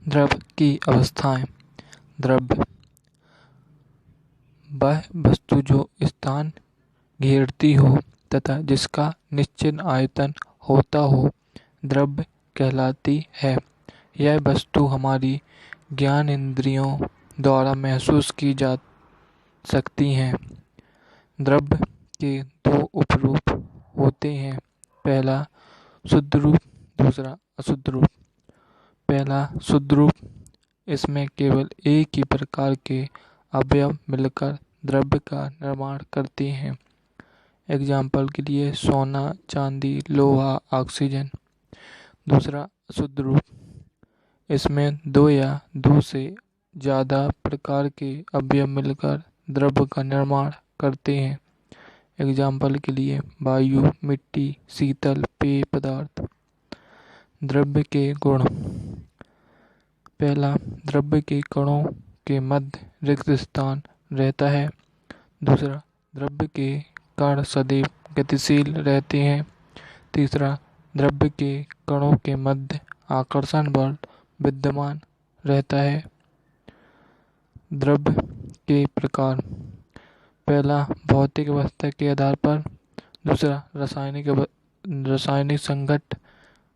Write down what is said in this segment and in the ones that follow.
द्रव की अवस्थाएं। द्रव्य वह वस्तु जो स्थान घेरती हो तथा जिसका निश्चित आयतन होता हो द्रव्य कहलाती है। यह वस्तु हमारी ज्ञान इंद्रियों द्वारा महसूस की जा सकती हैं। द्रव्य के दो उपरूप होते हैं, पहला शुद्ध रूप, दूसरा अशुद्ध रूप। पहला शुद्ध रूप, इसमें केवल एक ही प्रकार के अवयव मिलकर द्रव्य का निर्माण करते हैं। एग्जाम्पल के लिए सोना, चांदी, लोहा, ऑक्सीजन। दूसरा अशुद्ध रूप, इसमें दो या दो से ज़्यादा प्रकार के अवयव मिलकर द्रव्य का निर्माण करते हैं। एग्जाम्पल के लिए वायु, मिट्टी, शीतल पेय पदार्थ। द्रव्य के गुण। पहला, द्रव्य के कणों के मध्य रिक्त स्थान रहता है। दूसरा, द्रव्य के कण सदैव गतिशील रहते हैं। तीसरा, द्रव्य के कणों के मध्य आकर्षण बल विद्यमान रहता है। द्रव्य के प्रकार। पहला, भौतिक अवस्था के आधार पर। दूसरा, रासायनिक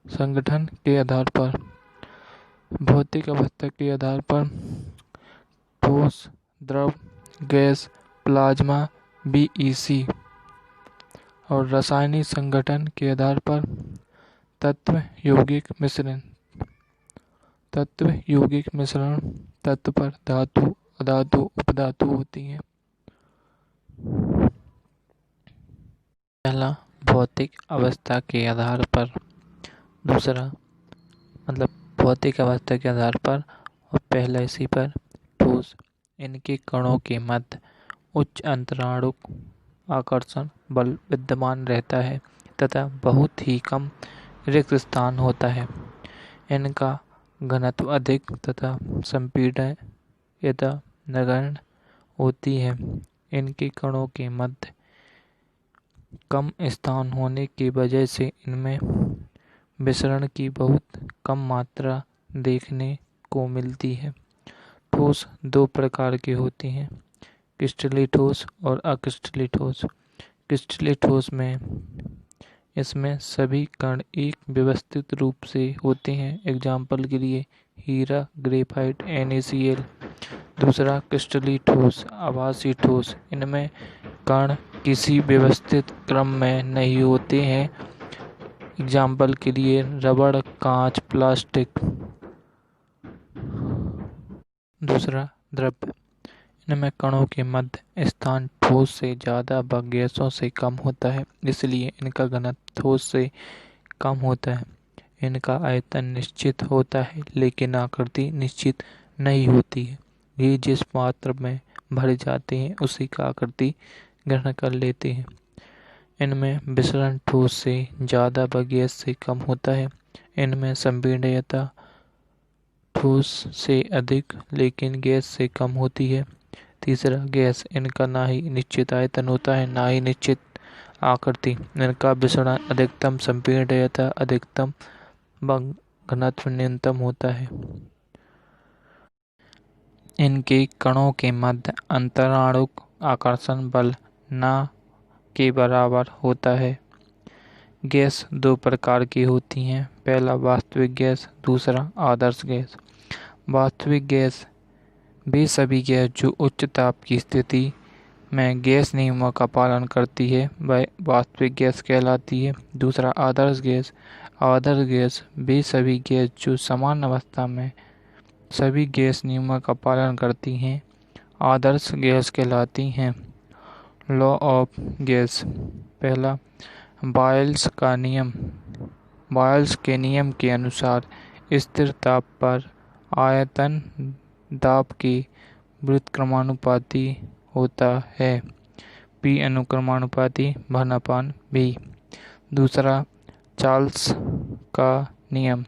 संगठन के आधार पर। भौतिक अवस्था के आधार पर ठोस, द्रव, गैस, प्लाज्मा, बीईसी। और रासायनिक संगठन के आधार पर तत्व यौगिक मिश्रण। तत्व पर धातु, अधातु, उपधातु होती हैं। पहला, भौतिक अवस्था के आधार पर। दूसरा, भौतिक अवस्था के आधार पर, और पहला इसी पर ठोस। इनके कणों के मध्य उच्च अंतराणुक आकर्षण बल विद्यमान रहता है तथा बहुत ही कम रिक्त स्थान होता है। इनका घनत्व अधिक तथा संपीड़ित नगण्य होती है। इनके कणों के मध्य कम स्थान होने की वजह से इनमें विसरण की बहुत कम मात्रा देखने को मिलती है। ठोस दो प्रकार की होती हैं, क्रिस्टलीय ठोस और अक्रिस्टलीय ठोस। क्रिस्टलीय ठोस में इसमें सभी कण एक व्यवस्थित रूप से होते हैं। एग्जाम्पल के लिए हीरा, ग्रेफाइट, NaCl। दूसरा, क्रिस्टलीय ठोस, आभासी ठोस। इनमें कण किसी व्यवस्थित क्रम में नहीं होते हैं। एग्जाम्पल के लिए रबड़, कांच, प्लास्टिक। दूसरा, द्रव्य। इनमें कणों के मध्य स्थान ठोस से ज़्यादा व गैसों से कम होता है, इसलिए इनका घनत्व ठोस से कम होता है। इनका आयतन निश्चित होता है लेकिन आकृति निश्चित नहीं होती है। ये जिस पात्र में भरे जाते हैं उसी का आकृति ग्रहण कर लेते हैं। इनमें विसरण ठोस से ज़्यादा व गैस से कम होता है। इनमें संपीड़ितता ठोस से अधिक लेकिन गैस से कम होती है। तीसरा, गैस। इनका ना ही निश्चित आयतन होता है ना ही निश्चित आकृति। इनका विसरण अधिकतम, संपीड़ितता अधिकतम व घनत्व न्यूनतम होता है। इनके कणों के मध्य अंतराणुक आकर्षण बल न के बराबर होता है। गैस दो प्रकार की होती हैं, पहला वास्तविक गैस, दूसरा आदर्श गैस। वास्तविक गैस वे सभी गैस जो उच्च ताप की स्थिति में गैस नियमों का पालन करती है वह वास्तविक गैस कहलाती है। दूसरा, आदर्श गैस। आदर्श गैस वे सभी गैस जो समान अवस्था में सभी गैस नियमों का पालन करती हैं आदर्श गैस कहलाती हैं। Law of gas. पहला, बॉयल्स का नियम। बॉयल्स के नियम के अनुसार स्थिर ताप पर आयतन दाब के व्युत्क्रमानुपाती होता है, P अनुक्रमानुपाती V। दूसरा, चार्ल्स का नियम।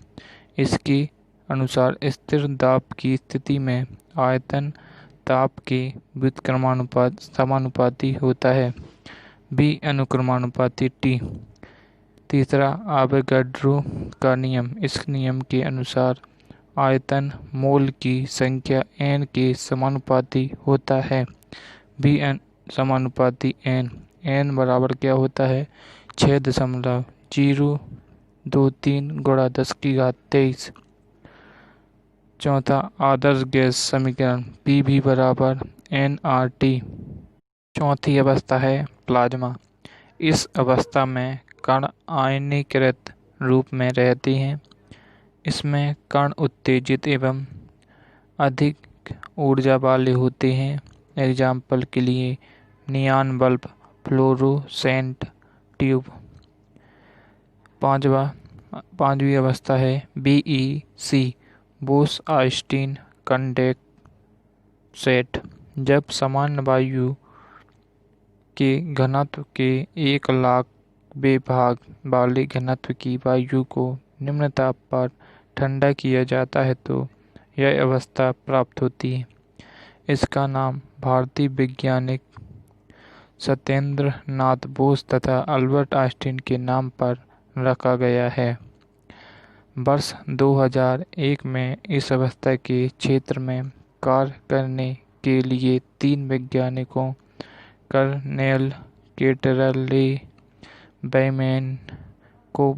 इसके अनुसार स्थिर दाब की स्थिति में आयतन ताप के समानुपाती होता है, B अनुक्रमानुपाती T। तीसरा, आवोगाड्रो का नियम। इस नियम के अनुसार आयतन मोल की संख्या n के समानुपाती होता है। Bn समानुपाती n बराबर क्या होता है 6.023 गुणा 10⁻23। चौथा आदर्श गैस समीकरण Pv बराबर nRT। चौथी अवस्था है प्लाज्मा। इस अवस्था में कण आयनीकृत रूप में रहते हैं। इसमें कण उत्तेजित एवं अधिक ऊर्जा वाले होते हैं। एग्जाम्पल के लिए नियॉन बल्ब, फ्लोरोसेंट ट्यूब। पांचवी अवस्था है BEC, बोस आइंस्टीन कंडेंसेट। जब सामान्य वायु के घनत्व के 1,00,000वें भाग वाले घनत्व की वायु को निम्न ताप पर ठंडा किया जाता है तो यह अवस्था प्राप्त होती है। इसका नाम भारतीय वैज्ञानिक सत्येंद्र नाथ बोस तथा अल्बर्ट आइंस्टीन के नाम पर रखा गया है। वर्ष 2001 में इस अवस्था के क्षेत्र में कार्य करने के लिए 3 वैज्ञानिकों कर्नेल कैटरले बैमैन को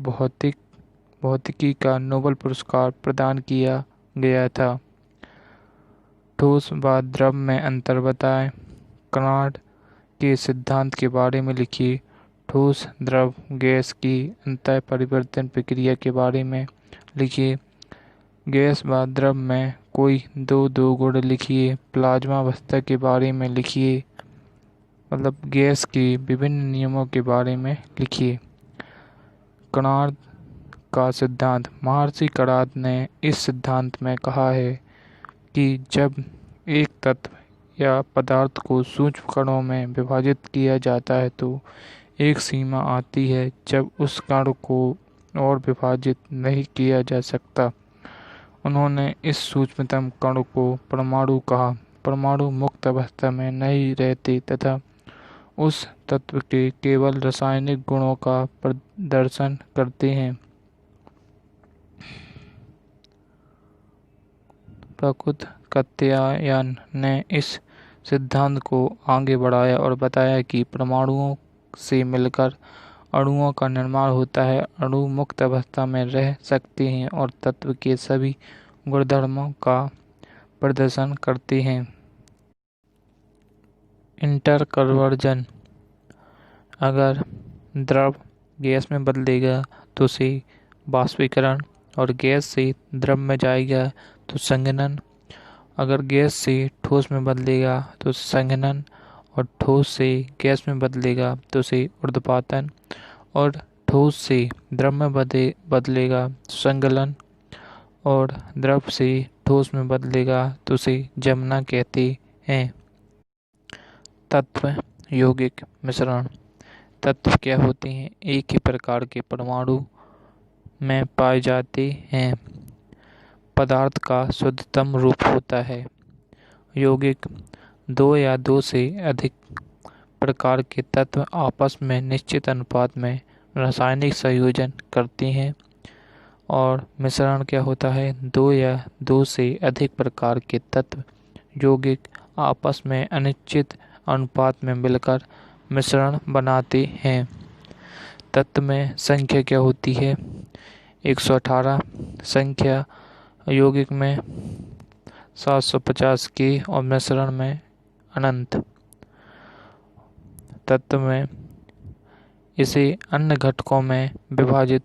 भौतिकी का नोबेल पुरस्कार प्रदान किया गया था। ठोस व द्रव में अंतर बताएं। कनाड के सिद्धांत के बारे में लिखिए। ठोस द्रव गैस की अंतः परिवर्तन प्रक्रिया के बारे में लिखिए। गैस व द्रव में कोई दो गुण लिखिए। प्लाज्मा अवस्था के बारे में लिखिए, मतलब गैस के विभिन्न नियमों के बारे में लिखिए। कणाद का सिद्धांत। महर्षि कणाद ने इस सिद्धांत में कहा है कि जब एक तत्व या पदार्थ को सूक्ष्म कणों में विभाजित किया जाता है तो एक सीमा आती है जब उस कण को और विभाजित नहीं किया जा सकता। उन्होंने इस सूक्ष्मतम कण को परमाणु कहा। परमाणु मुक्त अवस्था में नहीं रहते तथा उस तत्व के केवल रासायनिक गुणों का प्रदर्शन करते हैं। प्रकृत कात्यायन ने इस सिद्धांत को आगे बढ़ाया और बताया कि परमाणुओं से मिलकर अणुओं का निर्माण होता है। अणु मुक्त अवस्था में रह सकते हैं और तत्व के सभी गुणधर्मों का प्रदर्शन करते हैं। इंटरकन्वर्जन। अगर द्रव गैस में बदलेगा तो उसे वाष्पीकरण, और गैस से द्रव में जाएगा तो संघनन। अगर गैस से ठोस में बदलेगा तो संघनन, और ठोस से गैस में बदलेगा तो उसे ऊर्ध्वपातन, और ठोस से द्रव में बदलेगा तो संगलन, और द्रव से ठोस में बदलेगा तो उसे जमना कहते हैं। तत्व यौगिक मिश्रण। तत्व क्या होते हैं? एक ही प्रकार के परमाणु में पाए जाते हैं। पदार्थ का शुद्धतम रूप होता है। यौगिक 2 या 2 से अधिक प्रकार के तत्व आपस में निश्चित अनुपात में रासायनिक संयोजन करते हैं। और मिश्रण क्या होता है? 2 या 2 से अधिक प्रकार के तत्व यौगिक आपस में अनिश्चित अनुपात में मिलकर मिश्रण बनाते हैं। तत्व में संख्या क्या होती है? 118। संख्या यौगिक में 750 के और मिश्रण में अनंत। तत्व में इसे अन्य घटकों में विभाजित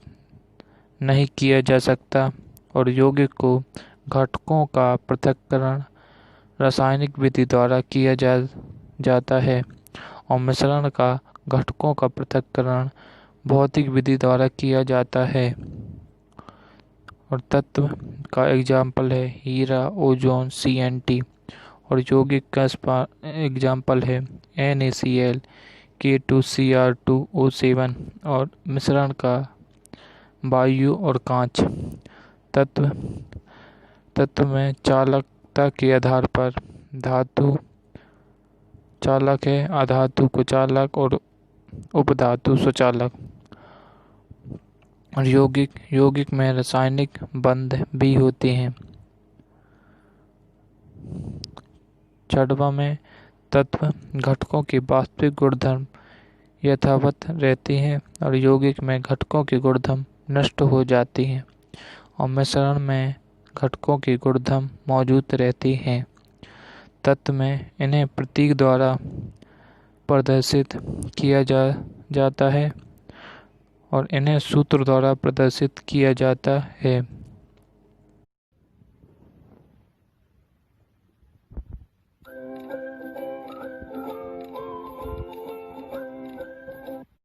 नहीं किया जा सकता, और यौगिक को घटकों का पृथक्करण रासायनिक विधि द्वारा किया जाता है, और मिश्रण का घटकों का पृथक्करण भौतिक विधि द्वारा किया जाता है। और तत्व का एग्जाम्पल है हीरा, ओजोन, CNT। और यौगिक का एग्जाम्पल है NaCl, K2Cr2O7। और मिश्रण का वायु और कांच। तत्व में चालकता के आधार पर धातु चालक है, अधातु कुचालक और उपधातु सुचालक। और यौगिक में रासायनिक बंध भी होते हैं। छठवां में तत्व घटकों के वास्तविक गुणधर्म यथावत रहती हैं और यौगिक में घटकों के गुणधर्म नष्ट हो जाती हैं और मिश्रण में घटकों के गुणधर्म मौजूद रहती हैं। तत्व में इन्हें प्रतीक द्वारा प्रदर्शित किया जाता है और इन्हें सूत्र द्वारा प्रदर्शित किया जाता है।